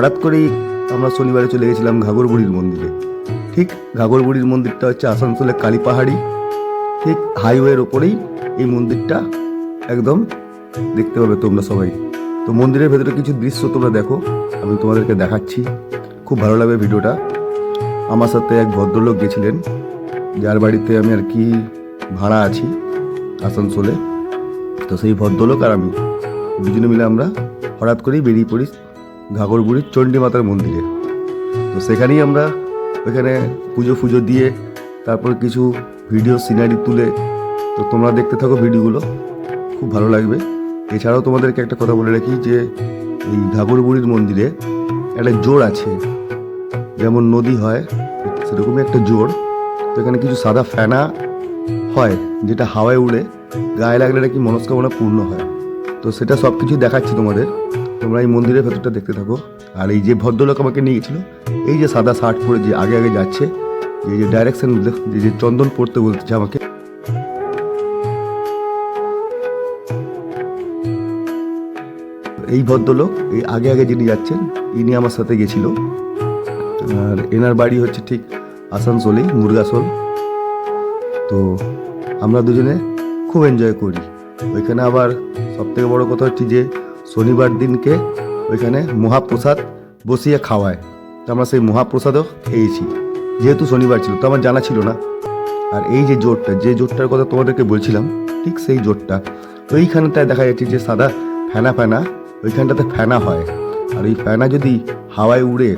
হঠাৎ করেই আমরা শনিবারে চলে গেছিলাম ঘাগরবুড়ির মন্দিরে। ঠিক ঘাগরবুড়ির মন্দিরটা হচ্ছে আসানসোলের কালীপাহাড়ি, ঠিক হাইওয়ের ওপরেই এই মন্দিরটা একদম দেখতে পাবে তোমরা সবাই। তো মন্দিরের ভেতরে কিছু দৃশ্য তোমরা দেখো, আমি তোমাদেরকে দেখাচ্ছি, খুব ভালো লাগবে ভিডিওটা। আমার সাথে এক ভদ্রলোক গেছিলেন, যার বাড়িতে আমি আর কি ভাড়া আছি আসানসোলে। তো সেই ভদ্রলোক আর আমি দুজনে মিলে আমরা হঠাৎ করেই বেরিয়ে পড়ি ঘাগরবুড়ির চণ্ডী মাতার মন্দিরে। তো সেখানেই আমরা ওইখানে পুজো ফুজো দিয়ে তারপর কিছু ভিডিও সিনারি তুলে, তো তোমরা দেখতে থাকো ভিডিওগুলো, খুব ভালো লাগবে। এছাড়াও তোমাদেরকে একটা কথা বলে রাখি যে এই ঘাগরবুড়ির মন্দিরে একটা জোড় আছে, যেমন নদী হয় সেরকমই একটা জোড়। তো এখানে কিছু সাদা ফেনা হয়, যেটা হাওয়ায় উড়ে গায়ে লাগলে নাকি মনস্কামনা পূর্ণ হয়। তো সেটা সব কিছু দেখাচ্ছি তোমাদের, তোমরা এই মন্দিরের ভেতরটা দেখতে থাকো। আর এই যে ভদ্রলোক আমাকে নিয়ে গেছিলো, এই যে সাদা শার্ট পরে যে আগে আগে যাচ্ছে, এই যে ডাইরেকশন যে চন্দন পড়তে বলতেছে আমাকে, এই ভদ্রলোক এই আগে আগে যিনি যাচ্ছেন ইনি আমার সাথে গেছিল। আর এনার বাড়ি হচ্ছে ঠিক আসানসোলেই, মুরগাসোল। তো আমরা দুজনে খুব এনজয় করি ওইখানে। আবার সবথেকে বড় কথা হচ্ছে যে শনিবার দিনকে ওইখানে মহাপ্রসাদ বসিয়ে খাওয়ায়, তো আমরা সেই মহাপ্রসাদও খেয়েছি, যেহেতু শনিবার ছিল, তো আমার জানা ছিল না। আর এই যে জোটটা, যে জোটটার কথা তোমাদেরকে বলছিলাম, ঠিক সেই জোটটা ওইখানটায় দেখা যাচ্ছে যে সাদা ফেনা ফেনা, ওইখানটাতে ফেনা হয়। আর এই ফেনা যদি হাওয়ায় উড়ে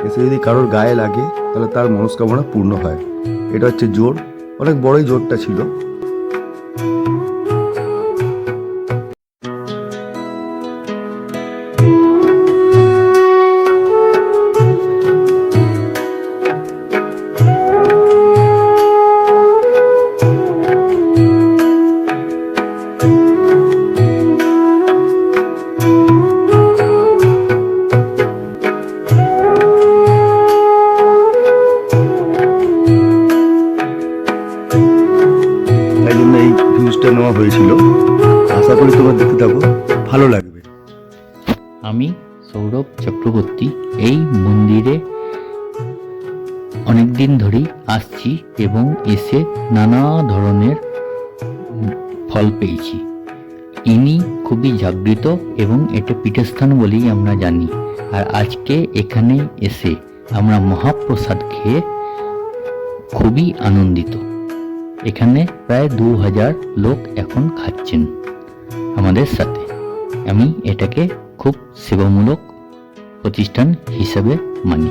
এসে যদি কারোর গায়ে লাগে তাহলে তার মনস্কামনা পূর্ণ হয়। এটা হচ্ছে জোট, অনেক বড়ই জোটটা ছিল। তাই জন্য এই ভিউজটা নেওয়া হয়েছিল। আশা করি তোমরা দেখতে থাকো, ভালো লাগবে। আমি সৌরভ চক্রবর্তী এই মন্দিরে অনেক দিন ধরেই আসছি এবং এসে নানা ধরনের ফল পেয়েছি। ইনি খুবই জাগৃত এবং এটা পীঠস্থান বলেই আমরা জানি। আর আজকে এখানে এসে আমরা মহাপ্রসাদ খেয়ে খুবই আনন্দিত। এখানে প্রায় 2000 লোক এখন খাচ্ছেন আমাদের সাথে। আমি এটাকে খুব সেবামূলক প্রতিষ্ঠান হিসেবে মানি।